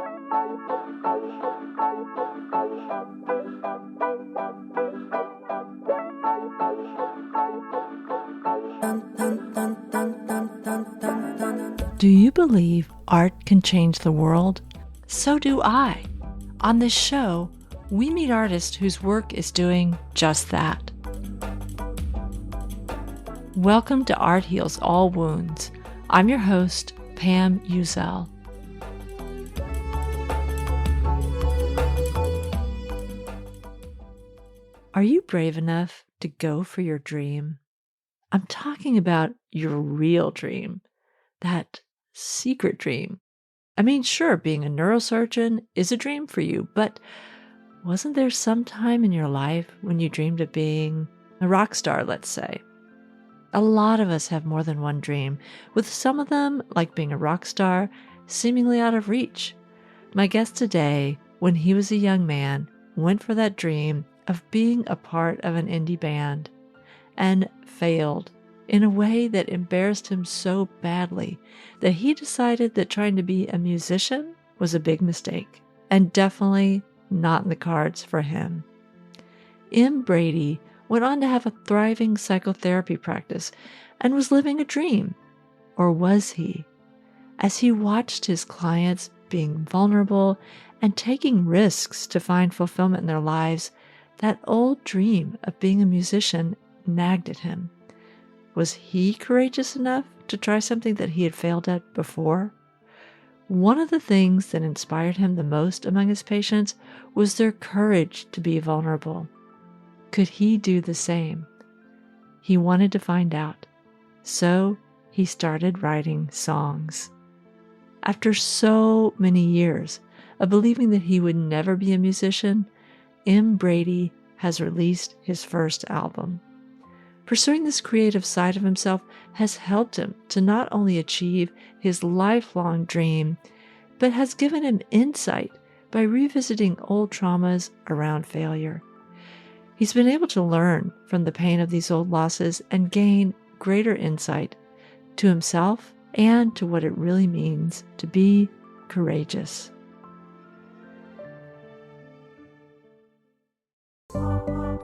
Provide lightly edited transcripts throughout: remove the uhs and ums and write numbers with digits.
Do you believe art can change the world? So do I. On this show, we meet artists whose work is doing just that. Welcome to Art Heals All Wounds. I'm your host, Pam Uzel. Are you brave enough to go for your dream? I'm talking about your real dream, that secret dream. I mean, sure, being a neurosurgeon is a dream for you, but wasn't there some time in your life when you dreamed of being a rock star, let's say? A lot of us have more than one dream, with some of them, like being a rock star, seemingly out of reach. My guest today, when he was a young man, went for that dream of being a part of an indie band and failed in a way that embarrassed him so badly that he decided that trying to be a musician was a big mistake and definitely not in the cards for him. Brady went on to have a thriving psychotherapy practice and was living a dream. Or was he? As he watched his clients being vulnerable and taking risks to find fulfillment in their lives, that old dream of being a musician nagged at him. Was he courageous enough to try something that he had failed at before? One of the things that inspired him the most among his patients was their courage to be vulnerable. Could he do the same? He wanted to find out. So he started writing songs. After so many years of believing that he would never be a musician, Brady has released his first album. Pursuing this creative side of himself has helped him to not only achieve his lifelong dream, but has given him insight by revisiting old traumas around failure. He's been able to learn from the pain of these old losses and gain greater insight to himself and to what it really means to be courageous.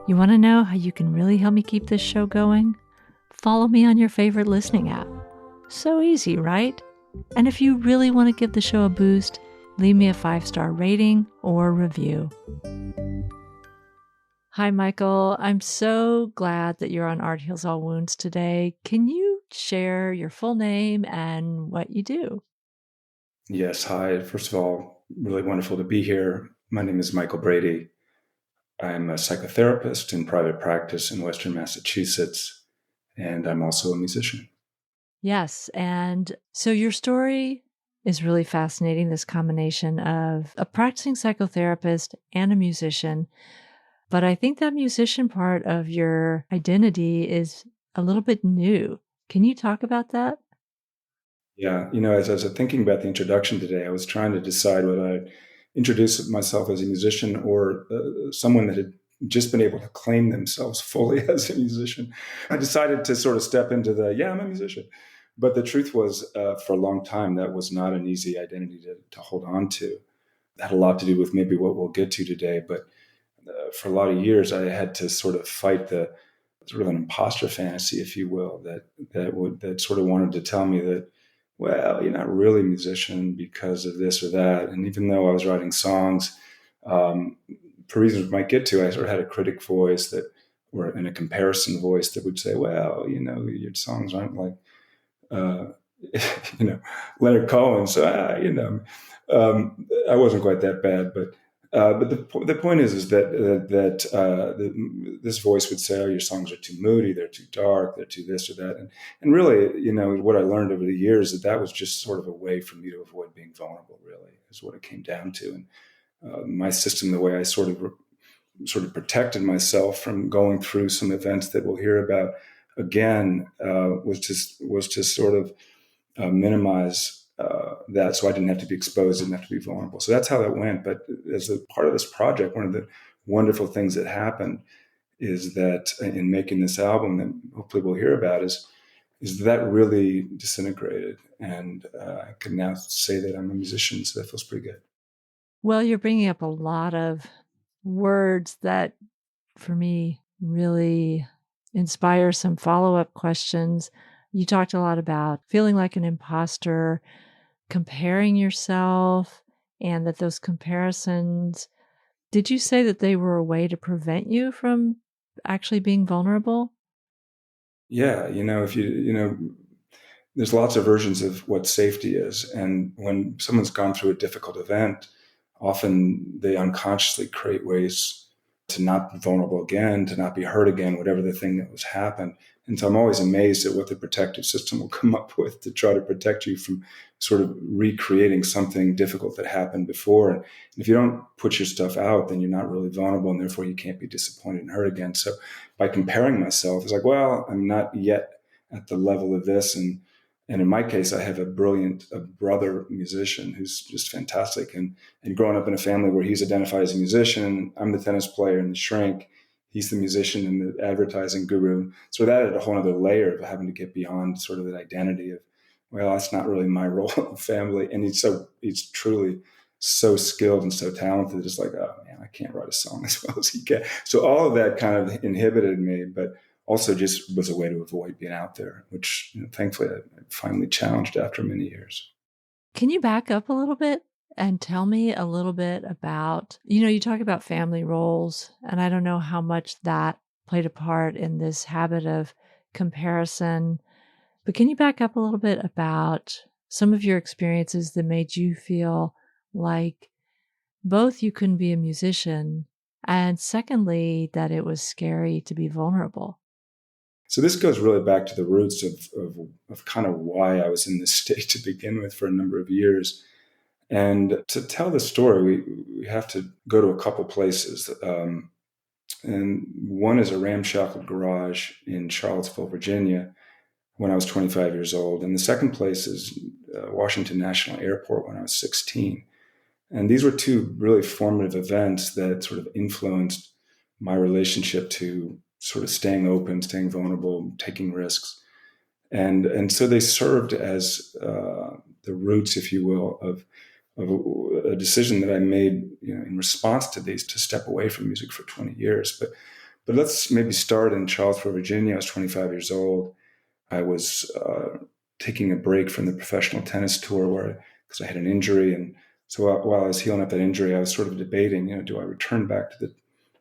You want to know how you can really help me keep this show going? Follow me on your favorite listening app. So easy, right? And if you really want to give the show a boost, leave me a 5-star rating or review. Hi, Michael. I'm so glad that you're on Art Heals All Wounds today. Can you share your full name and what you do? Yes. Hi. First of all, really wonderful to be here. My name is Michael Brady. I'm a psychotherapist in private practice in Western Massachusetts, and I'm also a musician. Yes. And so your story is really fascinating, this combination of a practicing psychotherapist and a musician. But I think that musician part of your identity is a little bit new. Can you talk about that? Yeah. As I was thinking about the introduction today, I was trying to decide whether I'd introduce myself as a musician or someone that had just been able to claim themselves fully as a musician. I decided to sort of step into I'm a musician. But the truth was, for a long time, that was not an easy identity to hold on to. It had a lot to do with maybe what we'll get to today. But for a lot of years, I had to sort of fight the sort of an imposter fantasy, if you will, that sort of wanted to tell me that, well, you're not really a musician because of this or that. And even though I was writing songs, for reasons we might get to, I sort of had a critic voice and a comparison voice that would say, well, your songs aren't like, uh, Leonard Cohen. So, I wasn't quite that bad, but the point is that this voice would say, "Oh, your songs are too moody, they're too dark, they're too this or that," and really, what I learned over the years that was just sort of a way for me to avoid being vulnerable. Really, is what it came down to. And my system, the way I sort of protected myself from going through some events that we'll hear about again, was to sort of minimize that, so I didn't have to be exposed, didn't have to be vulnerable. So that's how that went. But as a part of this project, one of the wonderful things that happened is that in making this album that hopefully we'll hear about is that really disintegrated. And I can now say that I'm a musician, so that feels pretty good. Well, you're bringing up a lot of words that, for me, really inspire some follow-up questions. You talked a lot about feeling like an imposter, comparing yourself, and that those comparisons, did you say that they were a way to prevent you from actually being vulnerable? Yeah, if there's lots of versions of what safety is. And when someone's gone through a difficult event, often they unconsciously create ways to not be vulnerable again, to not be hurt again, whatever the thing that was happened. And so I'm always amazed at what the protective system will come up with to try to protect you from sort of recreating something difficult that happened before. And if you don't put your stuff out, then you're not really vulnerable, and therefore you can't be disappointed and hurt again. So by comparing myself, it's like, well, I'm not yet at the level of this. And in my case, I have a brilliant brother musician who's just fantastic. And growing up in a family where he's identified as a musician, I'm the tennis player and the shrink. He's the musician and the advertising guru. So that added a whole other layer of having to get beyond sort of that identity of, well, that's not really my role in the family. And he's truly so skilled and so talented. It's like, oh man, I can't write a song as well as he can. So all of that kind of inhibited me, but also just was a way to avoid being out there, which thankfully I finally challenged after many years. Can you back up a little bit and tell me a little bit about, you talk about family roles, and I don't know how much that played a part in this habit of comparison, but can you back up a little bit about some of your experiences that made you feel like both you couldn't be a musician, and secondly, that it was scary to be vulnerable? So this goes really back to the roots of kind of why I was in this state to begin with for a number of years. And to tell the story, we have to go to a couple places. And one is a ramshackle garage in Charlottesville, Virginia, when I was 25 years old. And the second place is Washington National Airport when I was 16. And these were two really formative events that sort of influenced my relationship to sort of staying open, staying vulnerable, taking risks. And so they served as the roots, if you will, of a decision that I made, in response to these, to step away from music for 20 years. But let's maybe start in Charlottesville, Virginia. I was 25 years old. I was taking a break from the professional tennis tour because I had an injury. And so while I was healing up that injury, I was sort of debating, do I return back to the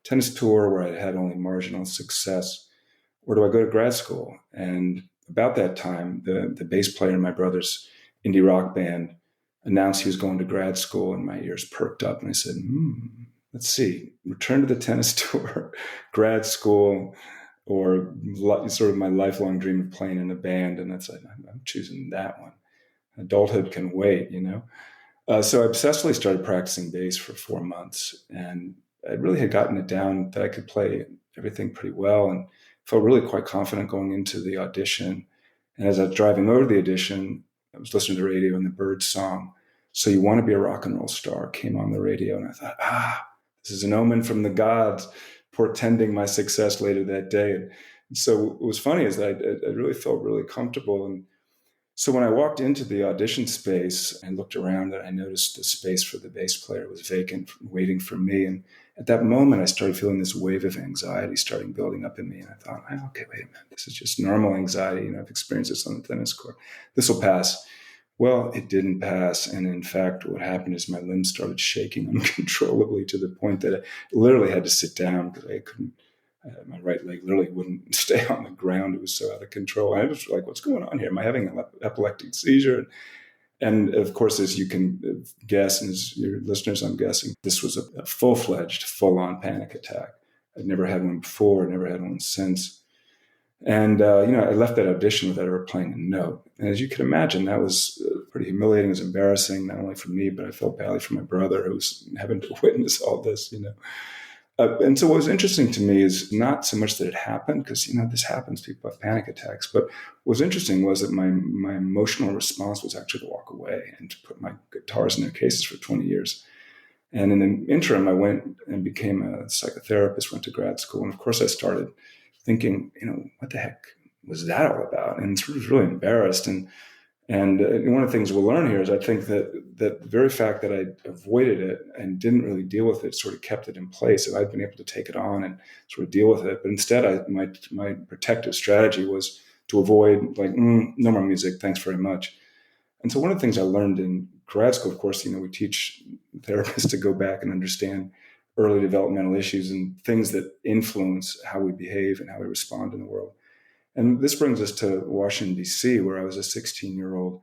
tennis tour where I had only marginal success, or do I go to grad school? And about that time, the bass player in my brother's indie rock band announced he was going to grad school, and my ears perked up. And I said, let's see, return to the tennis tour, grad school, or sort of my lifelong dream of playing in a band. And that's, I'm choosing that one. Adulthood can wait, So I obsessively started practicing bass for 4 months, and I really had gotten it down that I could play everything pretty well, and felt really quite confident going into the audition. And as I was driving over to the audition, I was listening to the radio, and the Byrds song, "So You Want to Be a Rock and Roll Star," came on the radio, and I thought, this is an omen from the gods portending my success later that day. And so what was funny is that I really felt really comfortable. And so when I walked into the audition space and looked around, I noticed the space for the bass player was vacant, waiting for me. And at that moment, I started feeling this wave of anxiety starting building up in me. And I thought, okay, wait a minute, this is just normal anxiety. I've experienced this on the tennis court. This will pass. Well, it didn't pass. And in fact, what happened is my limbs started shaking uncontrollably to the point that I literally had to sit down because I couldn't. My right leg literally wouldn't stay on the ground. It was so out of control. I was like, what's going on here? Am I having an epileptic seizure? And of course, as you can guess, and as your listeners, I'm guessing, this was a full-fledged, full-on panic attack. I'd never had one before, never had one since. And, I left that audition without ever playing a note. And as you can imagine, that was pretty humiliating. It was embarrassing, not only for me, but I felt badly for my brother who was having to witness all this, And so what was interesting to me is not so much that it happened, because, this happens, people have panic attacks. But what was interesting was that my emotional response was actually to walk away and to put my guitars in their cases for 20 years. And in the interim, I went and became a psychotherapist, went to grad school. And of course, I started thinking, what the heck was that all about? And sort of was really embarrassed. And And one of the things we'll learn here is I think that the very fact that I avoided it and didn't really deal with it sort of kept it in place. If I'd been able to take it on and sort of deal with it, but instead my protective strategy was to avoid, like, no more music, thanks very much. And so one of the things I learned in grad school, of course, we teach therapists to go back and understand early developmental issues and things that influence how we behave and how we respond in the world. And this brings us to Washington, D.C., where I was a 16-year-old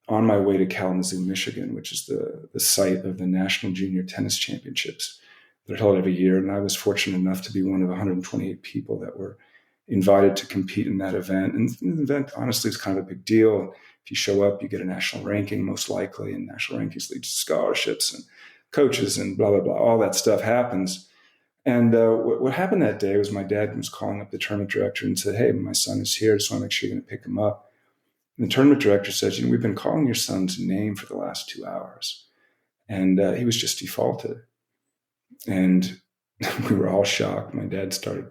on my way to Kalamazoo, Michigan, which is the site of the National Junior Tennis Championships. They're held every year, and I was fortunate enough to be one of 128 people that were invited to compete in that event. And the event, honestly, is kind of a big deal. If you show up, you get a national ranking, most likely, and national rankings lead to scholarships and coaches and blah, blah, blah. All that stuff happens. And what happened that day was my dad was calling up the tournament director and said, "Hey, my son is here. Just want to make sure you're going to pick him up." And the tournament director says, "We've been calling your son's name for the last 2 hours." And he was just defaulted. And we were all shocked. My dad started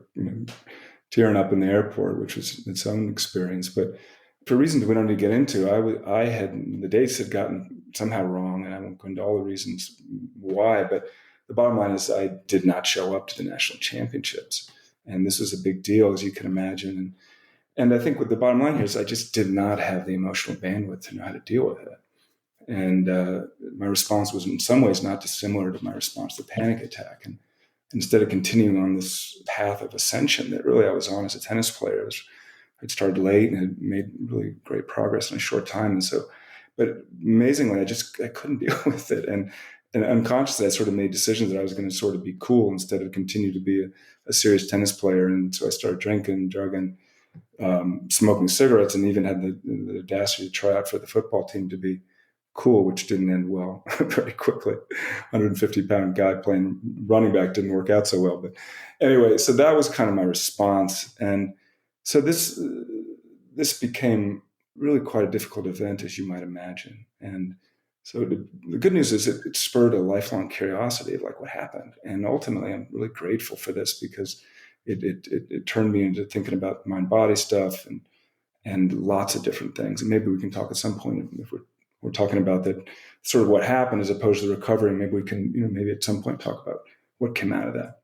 tearing up in the airport, which was its own experience. But for reasons we don't need to get into, I had, the dates had gotten somehow wrong, and I won't go into all the reasons why, but the bottom line is I did not show up to the national championships. And this was a big deal, as you can imagine. And I think what the bottom line here is I just did not have the emotional bandwidth to know how to deal with it. And my response was in some ways not dissimilar to my response to the panic attack. And instead of continuing on this path of ascension that really I was on as a tennis player, I'd started late and had made really great progress in a short time. And so, but amazingly, I couldn't deal with it. And unconsciously, I sort of made decisions that I was going to sort of be cool instead of continue to be a serious tennis player. And so I started drinking, drugging, smoking cigarettes, and even had the audacity to try out for the football team to be cool, which didn't end well very quickly. 150-pound guy playing running back didn't work out so well. But anyway, so that was kind of my response. And so this became really quite a difficult event, as you might imagine. And so the good news is it spurred a lifelong curiosity of like what happened. And ultimately, I'm really grateful for this because it turned me into thinking about mind-body stuff and lots of different things. And maybe we can talk at some point if we're talking about that sort of what happened as opposed to the recovery. Maybe we can, maybe at some point talk about what came out of that.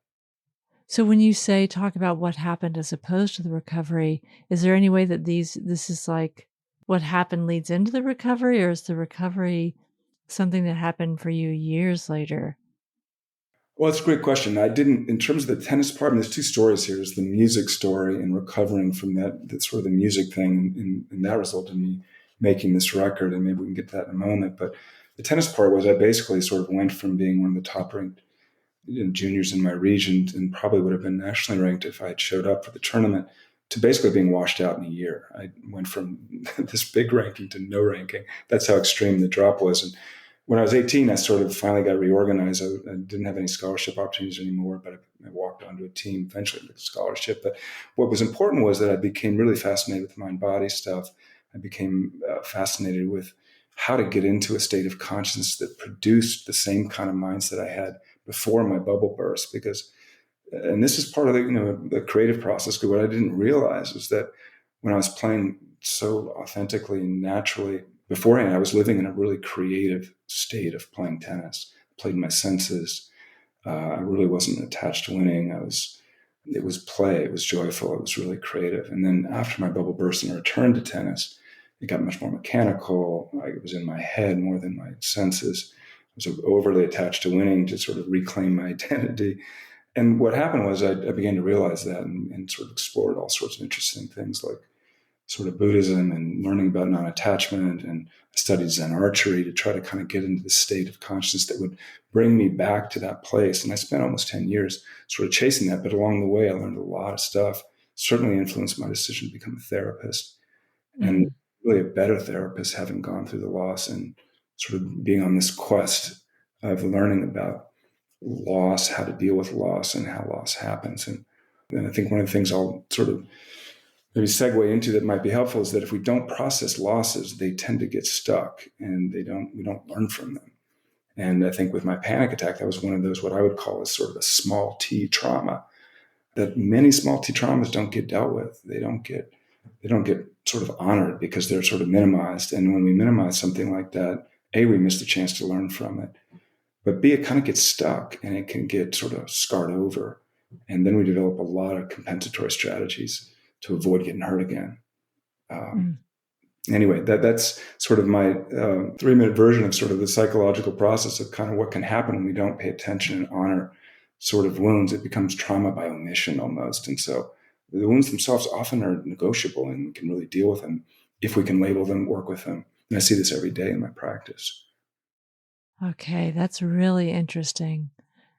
So when you say talk about what happened as opposed to the recovery, is there any way that this is like what happened leads into the recovery, or is the recovery something that happened for you years later? Well, it's a great question. I didn't, in terms of the tennis part, there's two stories here. There's the music story and recovering from that sort of the music thing. And that resulted in me making this record. And maybe we can get to that in a moment. But the tennis part was I basically sort of went from being one of the top ranked juniors in my region and probably would have been nationally ranked if I had showed up for the tournament to basically being washed out in a year. I went from this big ranking to no ranking. That's how extreme the drop was. And when I was 18, I sort of finally got reorganized. I didn't have any scholarship opportunities anymore, but I walked onto a team eventually with a scholarship. But what was important was that I became really fascinated with mind-body stuff. I became fascinated with how to get into a state of consciousness that produced the same kind of mindset I had before my bubble burst. And this is part of the creative process. Because what I didn't realize was that when I was playing so authentically and naturally beforehand, I was living in a really creative state of playing tennis. I played my senses. I really wasn't attached to winning. It was play. It was joyful. It was really creative. And then after my bubble burst and I returned to tennis, it got much more mechanical. It was in my head more than my senses. I was overly attached to winning to sort of reclaim my identity. And what happened was I began to realize that and sort of explored all sorts of interesting things like sort of Buddhism and learning about non-attachment, and I studied Zen archery to try to kind of get into the state of consciousness that would bring me back to that place. And I spent almost 10 years sort of chasing that. But along the way, I learned a lot of stuff, certainly influenced my decision to become a therapist and really a better therapist, having gone through the loss and sort of being on this quest of learning about loss, how to deal with loss and how loss happens. And I think one of the things I'll sort of maybe segue into that might be helpful is that if we don't process losses, they tend to get stuck and we don't learn from them. And I think with my panic attack, that was one of those, what I would call as sort of a small T trauma, that many small T traumas don't get dealt with. They don't get they don't get sort of honored because they're sort of minimized. And when we minimize something like that, A, we miss the chance to learn from it. But B, it kind of gets stuck and it can get sort of scarred over. And then we develop a lot of compensatory strategies to avoid getting hurt again. Mm. Anyway, that's sort of my 3-minute version of sort of the psychological process of kind of what can happen when we don't pay attention and honor sort of wounds. It becomes trauma by omission almost. And so the wounds themselves often are negotiable, and we can really deal with them if we can label them, work with them. And I see this every day in my practice. Okay, that's really interesting.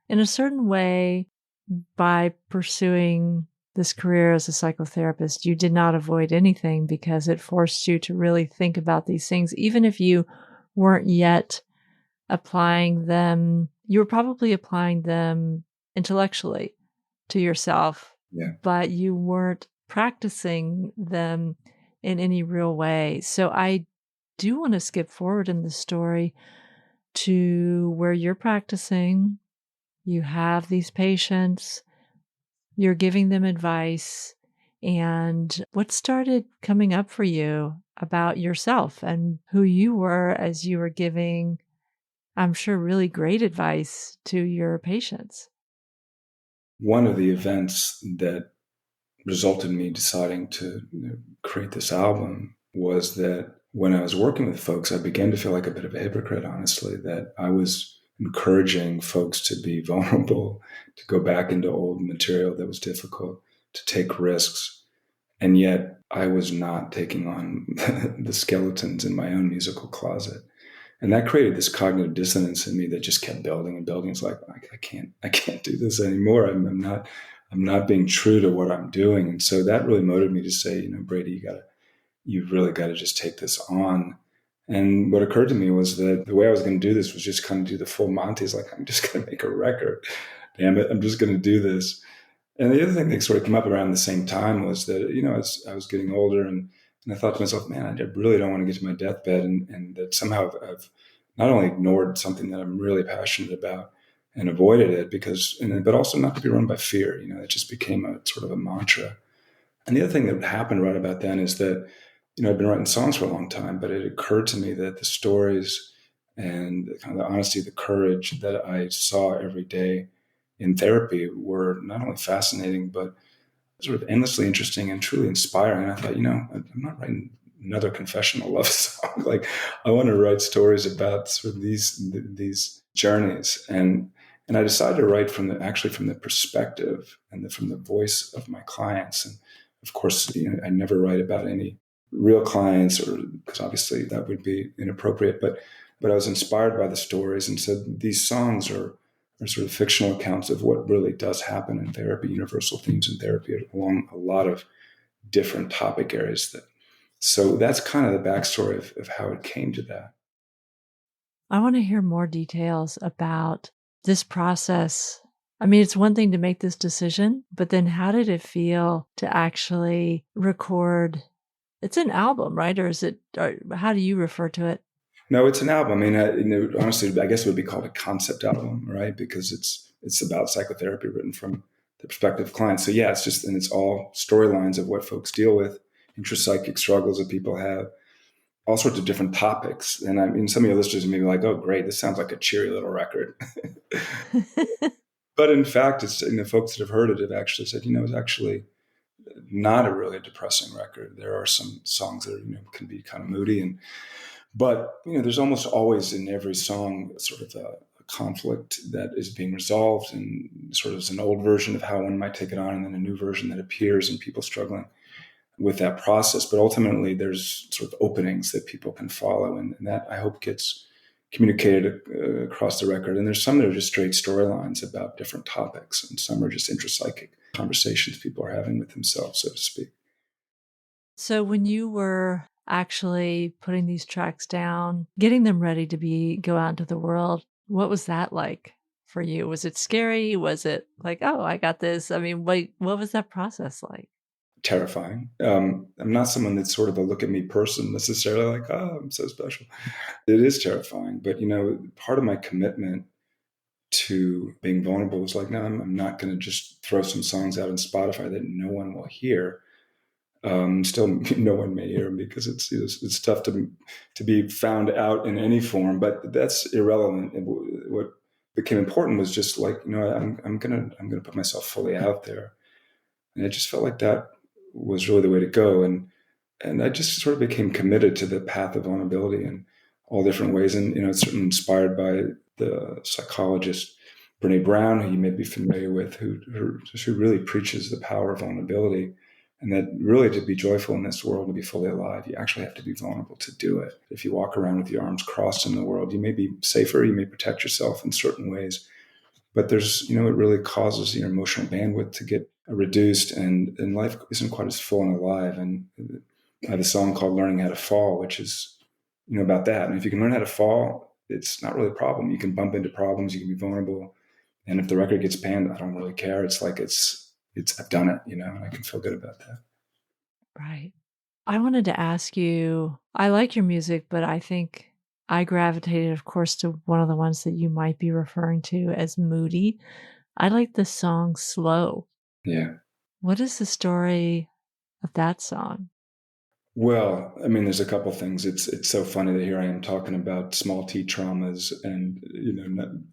In a certain way, by pursuing this career as a psychotherapist, you did not avoid anything because it forced you to really think about these things. Even if you weren't yet applying them, you were probably applying them intellectually to yourself, Yeah. but you weren't practicing them in any real way. So I do want to skip forward in the story to where you're practicing, you have these patients, you're giving them advice, and what started coming up for you about yourself and who you were as you were giving, I'm sure, really great advice to your patients? One of the events that resulted in me deciding to create this album was that when I was working with folks, I began to feel like a bit of a hypocrite, honestly, that I was encouraging folks to be vulnerable, to go back into old material that was difficult, to take risks. And yet I was not taking on the skeletons in my own musical closet. And that created this cognitive dissonance in me that just kept building and building. It's like, I can't do this anymore. I'm not being true to what I'm doing. And so that really motivated me to say, Brady, you've really got to just take this on. And what occurred to me was that the way I was going to do this was just kind of do the full Monty's, like, I'm just going to make a record. Damn it. I'm just going to do this. And the other thing that sort of came up around the same time was that, as I was getting older and I thought to myself, man, I really don't want to get to my deathbed. And that somehow I've not only ignored something that I'm really passionate about and avoided it but also not to be run by fear. It just became a sort of a mantra. And the other thing that happened right about then is that, I'd been writing songs for a long time, but it occurred to me that the stories and kind of the honesty, the courage that I saw every day in therapy were not only fascinating, but sort of endlessly interesting and truly inspiring. And I thought, I'm not writing another confessional love song. Like, I want to write stories about sort of these journeys. And I decided to write from the perspective and from the voice of my clients. And of course, I never write about any real clients, or because obviously that would be inappropriate. But I was inspired by the stories, and said these songs are sort of fictional accounts of what really does happen in therapy, universal themes in therapy along a lot of different topic areas. So that's kind of the backstory of how it came to that. I want to hear more details about this process. I mean, it's one thing to make this decision, but then how did it feel to actually record? It's an album, right? Or how do you refer to it? No, it's an album. I mean, honestly, I guess it would be called a concept album, right? Because it's about psychotherapy written from the perspective of clients. So yeah, it's all storylines of what folks deal with, intrapsychic struggles that people have, all sorts of different topics. And I mean, some of your listeners may be like, "Oh, great, this sounds like a cheery little record." But in fact, it's folks that have heard it have actually said, it's actually not a really depressing record. There are some songs that can be kind of moody, but there's almost always in every song sort of a conflict that is being resolved, and sort of is an old version of how one might take it on, and then a new version that appears, and people struggling with that process. But ultimately, there's sort of openings that people can follow, and that I hope gets communicated across the record. And there's some that are just straight storylines about different topics, and some are just intrapsychic conversations people are having with themselves, so to speak. So when you were actually putting these tracks down, getting them ready to go out into the world, what was that like for you? Was it scary? Was it like, oh, I got this? I mean, what was that process like? Terrifying. I'm not someone that's sort of a look at me person necessarily, like, oh, I'm so special. It is terrifying. But, part of my commitment to being vulnerable was like, no, I'm not going to just throw some songs out on Spotify that no one will hear. Still, no one may hear him because it's tough to be found out in any form. But that's irrelevant. And what became important was just like, I'm gonna put myself fully out there, and it just felt like that was really the way to go. And I just sort of became committed to the path of vulnerability in all different ways. And it's certainly inspired by the psychologist Brene Brown, who you may be familiar with, who really preaches the power of vulnerability, and that really to be joyful in this world, to be fully alive, you actually have to be vulnerable to do it. If you walk around with your arms crossed in the world, you may be safer, you may protect yourself in certain ways, but there's, it really causes your emotional bandwidth to get reduced, and life isn't quite as full and alive. And I have a song called Learning How to Fall, which is, about that. And if you can learn how to fall, it's not really a problem. You can bump into problems, you can be vulnerable. And if the record gets panned, I don't really care. It's like, I've done it, and I can feel good about that. Right. I wanted to ask you, I like your music, but I think I gravitated, of course, to one of the ones that you might be referring to as moody. I like the song Slow. Yeah. What is the story of that song? Well, I mean, there's a couple things. It's so funny that here I am talking about small T traumas and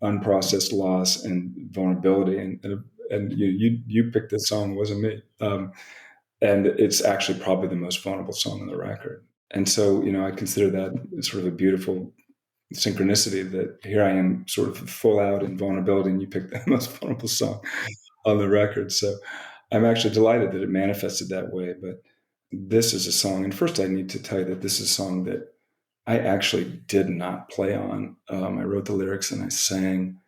unprocessed loss and vulnerability, and you picked this song, wasn't me. And it's actually probably the most vulnerable song on the record. And so, I consider that sort of a beautiful synchronicity that here I am sort of full out in vulnerability, and you picked the most vulnerable song on the record. So I'm actually delighted that it manifested that way. But this is a song, and first I need to tell you that this is a song that I actually did not play on. I wrote the lyrics and I sang,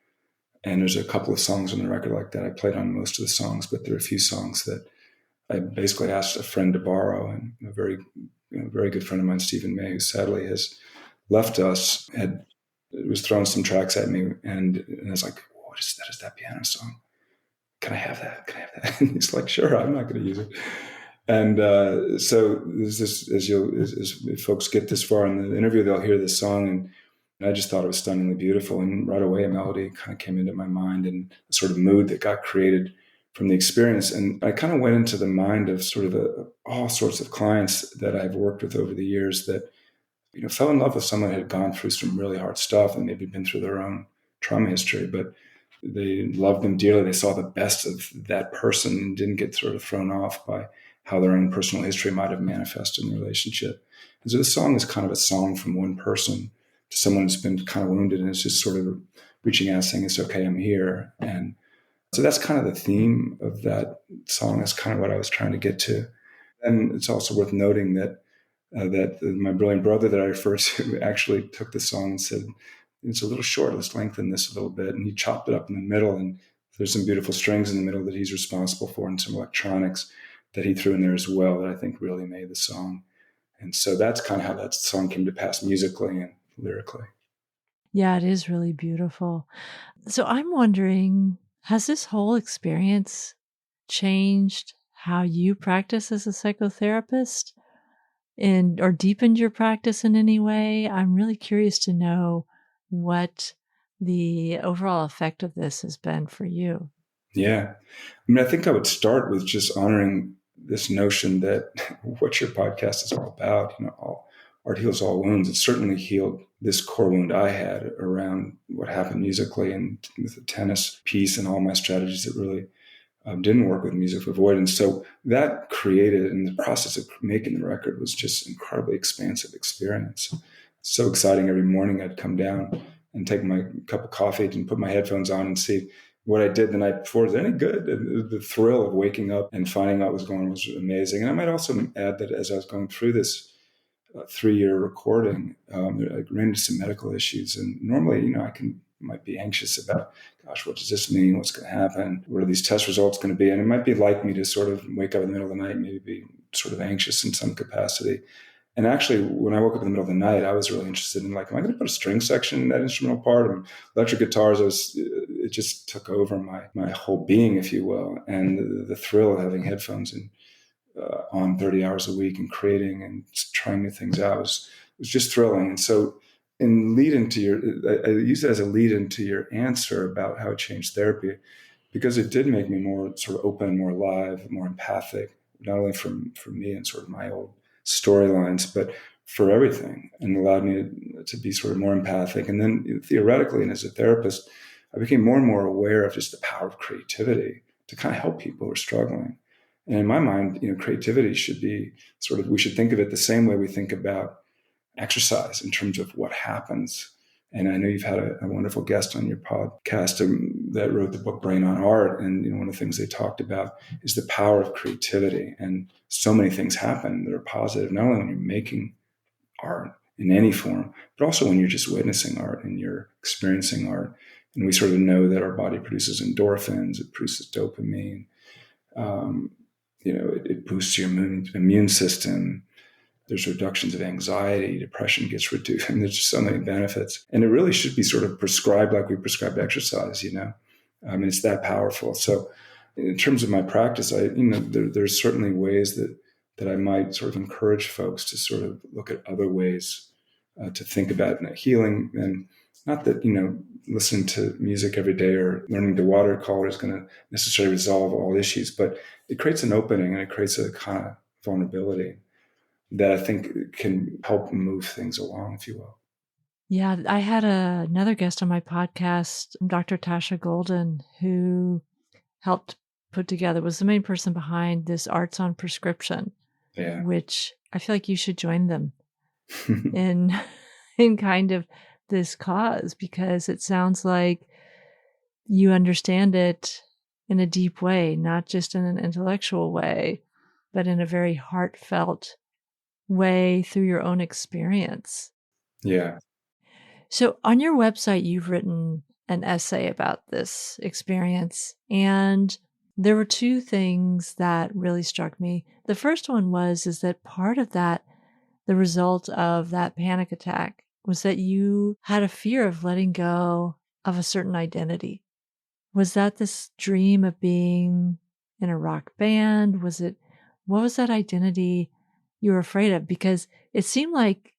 and there's a couple of songs on the record like that. I played on most of the songs, but there are a few songs that I basically asked a friend to borrow, and a very good friend of mine, Stephen May, who sadly has left us, was throwing some tracks at me, and I was like, "What is that? Is that piano song? Can I have that? Can I have that?" And he's like, "Sure, I'm not going to use it." And so there's this, as folks get this far in the interview, they'll hear this song, and I just thought it was stunningly beautiful. And right away, a melody kind of came into my mind, and a sort of mood that got created from the experience. And I kind of went into the mind of sort of all sorts of clients that I've worked with over the years that, fell in love with someone that had gone through some really hard stuff and maybe been through their own trauma history, but they loved them dearly. They saw the best of that person and didn't get sort of thrown off by how their own personal history might have manifested in the relationship. And so this song is kind of a song from one person to someone who's been kind of wounded, and it's just sort of reaching out saying, "It's okay, I'm here." And so that's kind of the theme of that song. That's kind of what I was trying to get to. And it's also worth noting that my brilliant brother that I refer to actually took the song and said, "It's a little short, let's lengthen this a little bit." And he chopped it up in the middle, and there's some beautiful strings in the middle that he's responsible for, and some electronics that he threw in there as well that I think really made the song. And so that's kind of how that song came to pass musically and lyrically. Yeah, it is really beautiful. So I'm wondering, has this whole experience changed how you practice as a psychotherapist or deepened your practice in any way? I'm really curious to know what the overall effect of this has been for you. Yeah. I mean, I think I would start with just honoring this notion that what your podcast is all about, all art heals all wounds. It certainly healed this core wound I had around what happened musically and with the tennis piece and all my strategies that really didn't work with music avoidance. So that created, and the process of making the record was just incredibly expansive experience. So exciting. Every morning I'd come down and take my cup of coffee and put my headphones on and see what I did the night before. Is it any good? And the thrill of waking up and finding out what was going on was amazing. And I might also add that as I was going through this 3-year recording, I ran into some medical issues. And normally, might be anxious about, gosh, what does this mean? What's going to happen? What are these test results going to be? And it might be like me to sort of wake up in the middle of the night, maybe be sort of anxious in some capacity. And actually, when I woke up in the middle of the night, I was really interested in, like, am I going to put a string section in that instrumental part? And electric guitars, it just took over my whole being, if you will. And the thrill of having headphones and on 30 hours a week and creating and trying new things out was just thrilling. And so I use it as a lead into your answer about how it changed therapy, because it did make me more sort of open, more alive, more empathic, not only from me and sort of my old storylines, but for everything, and allowed me to be sort of more empathic. And then theoretically, and as a therapist, I became more and more aware of just the power of creativity to kind of help people who are struggling. And in my mind, creativity should be sort of, we should think of it the same way we think about exercise in terms of what happens. And I know you've had a wonderful guest on your podcast that wrote the book Brain on Art. And one of the things they talked about is the power of creativity. And so many things happen that are positive, not only when you're making art in any form, but also when you're just witnessing art and you're experiencing art. And we sort of know that our body produces endorphins, it produces dopamine, it boosts your immune system. There's reductions of anxiety, depression gets reduced, and there's just so many benefits. And it really should be sort of prescribed like we prescribe exercise, it's that powerful. So in terms of my practice, there's certainly ways that I might sort of encourage folks to sort of look at other ways to think about healing. And not that, listening to music every day or learning to watercolor is going to necessarily resolve all issues, but it creates an opening and it creates a kind of vulnerability that I think can help move things along, if you will. Yeah, I had another guest on my podcast, Dr. Tasha Golden, who helped put together, was the main person behind this Arts on Prescription, which I feel like you should join them in kind of this cause, because it sounds like you understand it in a deep way, not just in an intellectual way, but in a very heartfelt way through your own experience. Yeah. So on your website, you've written an essay about this experience, and there were two things that really struck me. The first one is that part of that, the result of that panic attack, was that you had a fear of letting go of a certain identity. Was that this dream of being in a rock band? What was that identity you were afraid of? Because it seemed like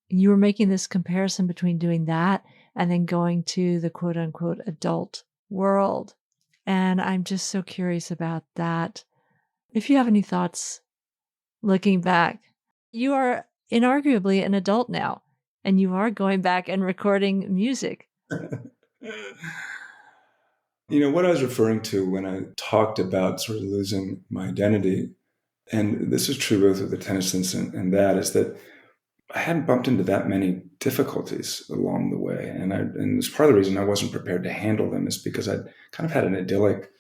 you were making this comparison between doing that and then going to the quote unquote adult world. And I'm just so curious about that. If you have any thoughts looking back, you are inarguably an adult now, and you are going back and recording music. What I was referring to when I talked about sort of losing my identity, and this is true both with the tennis incident and that, is that I hadn't bumped into that many difficulties along the way. And it's part of the reason I wasn't prepared to handle them, is because I'd kind of had an idyllic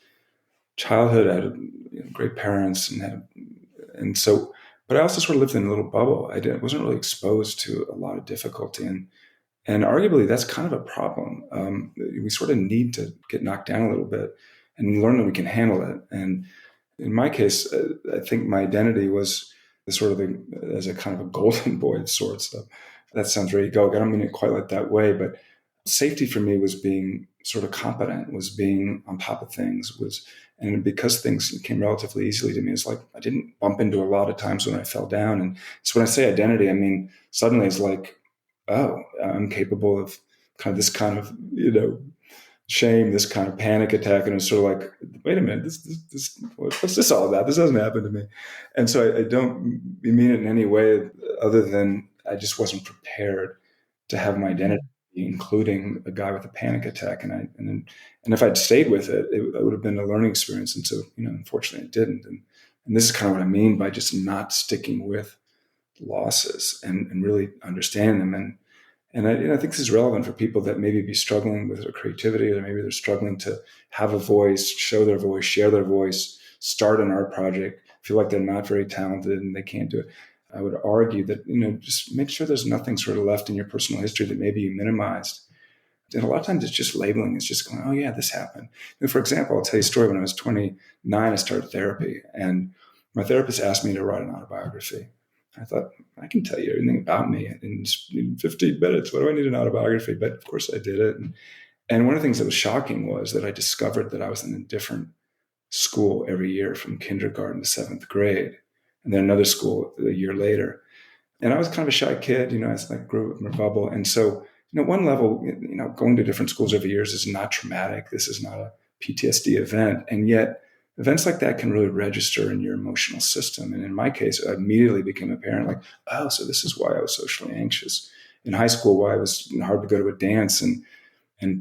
childhood. I had great parents but I also sort of lived in a little bubble. I wasn't really exposed to a lot of difficulty. And arguably that's kind of a problem. We sort of need to get knocked down a little bit and learn that we can handle it. And in my case, I think my identity was as a kind of a golden boy of sorts. So that sounds very egoic. I don't mean it quite like that way, but safety for me was being sort of competent, was being on top of things, and because things came relatively easily to me, it's like I didn't bump into a lot of times when I fell down. And so when I say identity, I mean suddenly it's like, oh, I'm capable of kind of this kind of, shame, this kind of panic attack. And it's sort of like, wait a minute, what's this all about? This doesn't happen to me. And so I don't mean it in any way other than I just wasn't prepared to have my identity, including a guy with a panic attack. And if I'd stayed with it, it would have been a learning experience. And so, unfortunately it didn't. And this is kind of what I mean by just not sticking with losses and really understanding them. And I think this is relevant for people that maybe be struggling with their creativity, or maybe they're struggling to have a voice, show their voice, share their voice, start an art project, feel like they're not very talented and they can't do it. I would argue that, just make sure there's nothing sort of left in your personal history that maybe you minimized. And a lot of times it's just labeling. It's just going, oh yeah, this happened. For example, I'll tell you a story. When I was 29, I started therapy, and my therapist asked me to write an autobiography. I thought, I can tell you everything about me in 15 minutes. What do I need an autobiography? But of course I did it. And one of the things that was shocking was that I discovered that I was in a different school every year from kindergarten to 7th grade, and then another school a year later. And I was kind of a shy kid, as I grew up in a bubble. And so, one level, going to different schools every year is not traumatic. This is not a PTSD event. And yet events like that can really register in your emotional system. And in my case, it immediately became apparent, like, oh, so this is why I was socially anxious. In high school, why it was hard to go to a dance and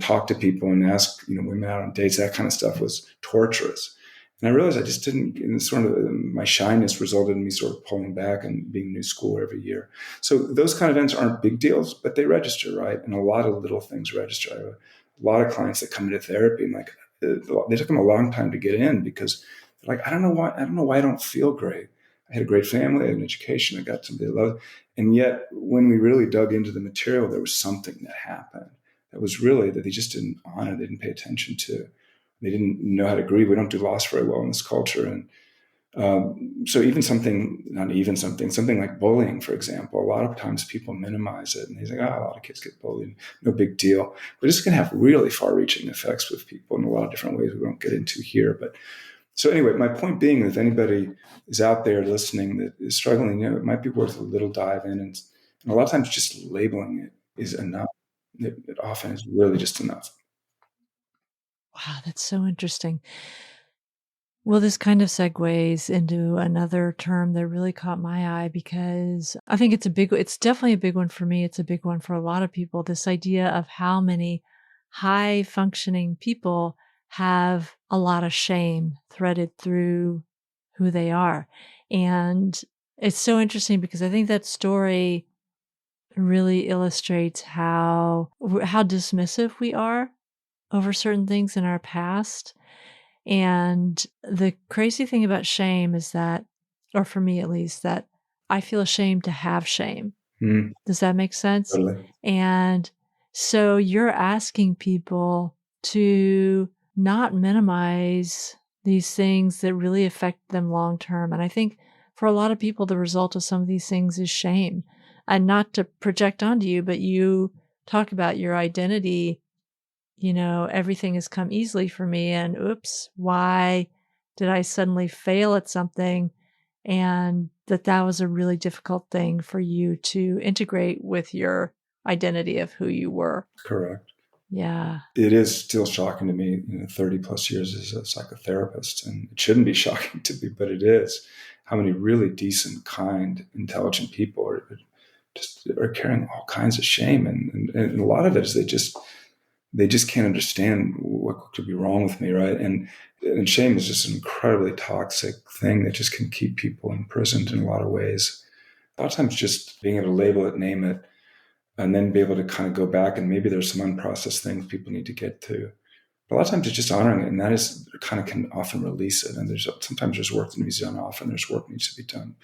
talk to people and ask, women out on dates, that kind of stuff was torturous. And I realized I just didn't, sort of my shyness resulted in me sort of pulling back and being new school every year. So those kind of events aren't big deals, but they register, right? And a lot of little things register. I have a lot of clients that come into therapy and like, they took them a long time to get in because they're like, I don't know why I don't feel great. I had a great family, I had an education, I got somebody to love. And yet when we really dug into the material, there was something that happened that was really that they just didn't honor, they didn't pay attention to. They didn't know how to grieve. We don't do loss very well in this culture. And so even something like bullying, for example, a lot of times people minimize it and they think, a lot of kids get bullied, no big deal. But it's going to have really far-reaching effects with people in a lot of different ways we won't get into here. But so anyway, my point being, if anybody is out there listening that is struggling, it might be worth a little dive in. And a lot of times just labeling it is enough. It often is really just enough. Wow, that's so interesting. Well, this kind of segues into another term that really caught my eye because I think it's definitely a big one for me. It's a big one for a lot of people. This idea of how many high functioning people have a lot of shame threaded through who they are. And it's so interesting because I think that story really illustrates how dismissive we are over certain things in our past. And the crazy thing about shame is that, or for me at least, that I feel ashamed to have shame. Mm, Does that make sense? totally. And so you're asking people to not minimize these things that really affect them long term. And I think for a lot of people, the result of some of these things is shame. And not to project onto you, but you talk about your identity, everything has come easily for me, and oops, why did I suddenly fail at something? And that was a really difficult thing for you to integrate with your identity of who you were. Correct. Yeah. It is still shocking to me, 30 plus years as a psychotherapist, and it shouldn't be shocking to me, but it is. How many really decent, kind, intelligent people are carrying all kinds of shame, and a lot of it is they just can't understand what could be wrong with me, right? And shame is just an incredibly toxic thing that just can keep people imprisoned in a lot of ways. A lot of times, just being able to label it, name it, and then be able to kind of go back and maybe there's some unprocessed things people need to get to. But a lot of times it's just honoring it, and that is kind of can often release it. And sometimes there's work that needs to be done, often there's work that needs to be done.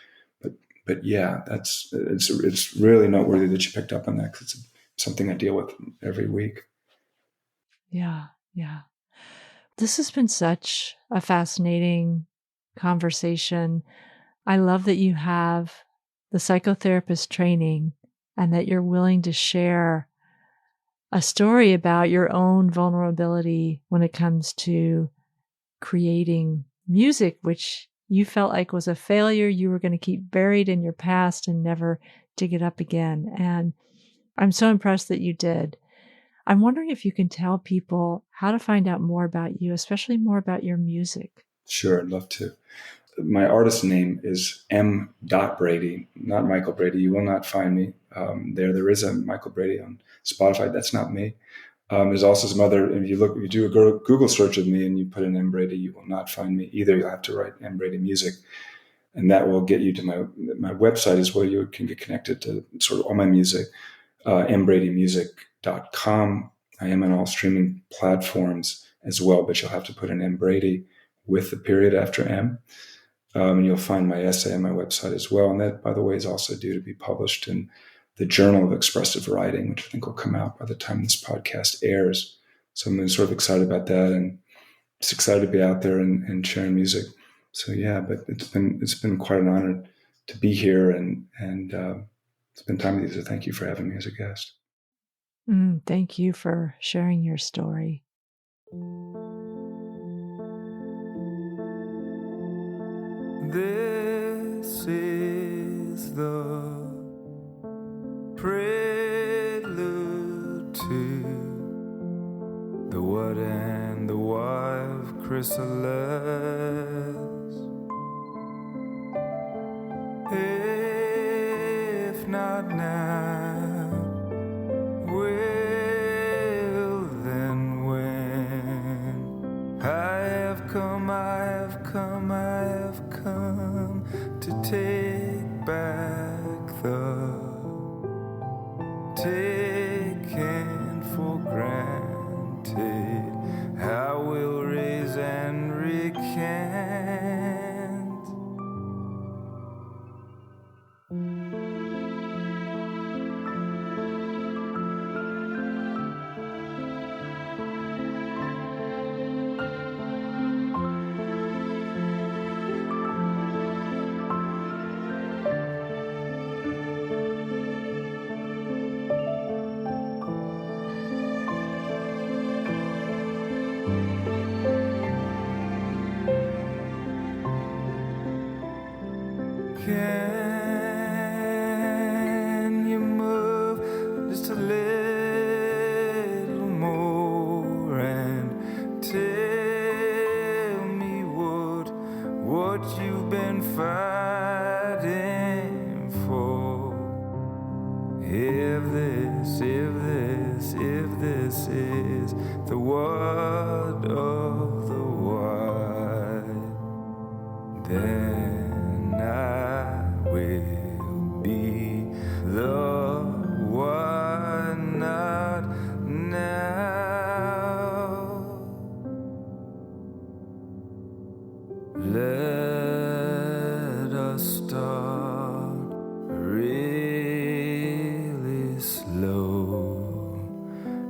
But yeah, it's really noteworthy that you picked up on that because it's something I deal with every week. Yeah. Yeah. This has been such a fascinating conversation. I love that you have the psychotherapist training and that you're willing to share a story about your own vulnerability when it comes to creating music, which you felt like was a failure. You were going to keep buried in your past and never dig it up again. And I'm so impressed that you did. I'm wondering if you can tell people how to find out more about you, especially more about your music. Sure, I'd love to. My artist name is M. Brady, not Michael Brady. You will not find me there is a Michael Brady on Spotify. That's not me. There's also some other. If you do a Google search of me and you put in M. Brady, you will not find me either. You'll have to write M. Brady Music, and that will get you to my website, is where you can get connected to sort of all my music. mbradymusic.com. I am on all streaming platforms as well, but you'll have to put in M. Brady with the period after M. And you'll find my essay on my website as well. And that, by the way, is also due to be published in the Journal of Expressive Writing, which I think will come out by the time this podcast airs. So I'm sort of excited about that, and just excited to be out there and sharing music. So yeah, but it's been quite an honor to be here and spend time with you. So thank you for having me as a guest. Thank you for sharing your story. This is the prelude to the what and the why of chrysalis. not now. Well, then when I have come, I have come, I have come to take back the taken for granted. I will raise and recant. Can you move just a little more and tell me what you've been fighting for? If this is the word of the wide, then I will be the one, not now. Let us start really slow.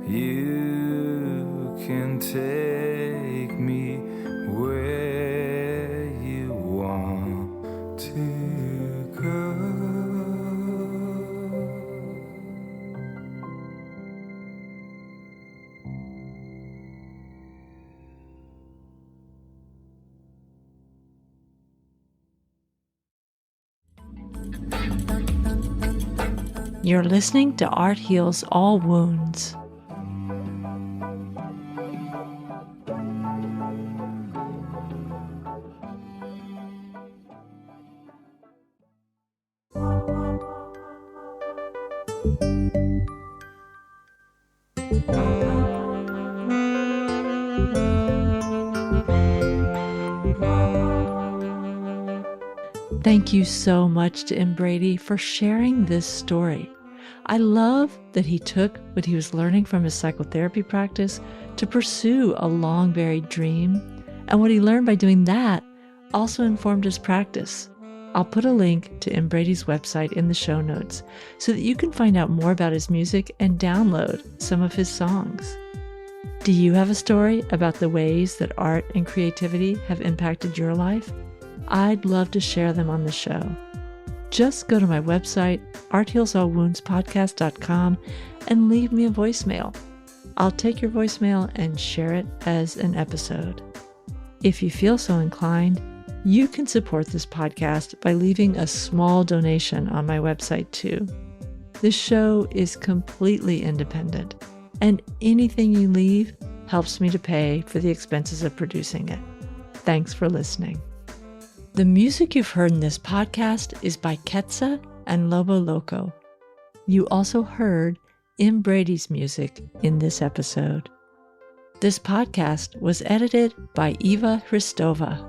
You can take me where you want to go. You're listening to Art Heals All Wounds. Thank you so much to M. Brady for sharing this story. I love that he took what he was learning from his psychotherapy practice to pursue a long buried dream, and what he learned by doing that also informed his practice. I'll put a link to M. Brady's website in the show notes so that you can find out more about his music and download some of his songs. Do you have a story about the ways that art and creativity have impacted your life? I'd love to share them on the show. Just go to my website, arthealsallwoundspodcast.com, and leave me a voicemail. I'll take your voicemail and share it as an episode. If you feel so inclined, you can support this podcast by leaving a small donation on my website too. This show is completely independent, and anything you leave helps me to pay for the expenses of producing it. Thanks for listening. The music you've heard in this podcast is by Quetzal and Lobo Loco. You also heard M. Brady's music in this episode. This podcast was edited by Eva Hristova.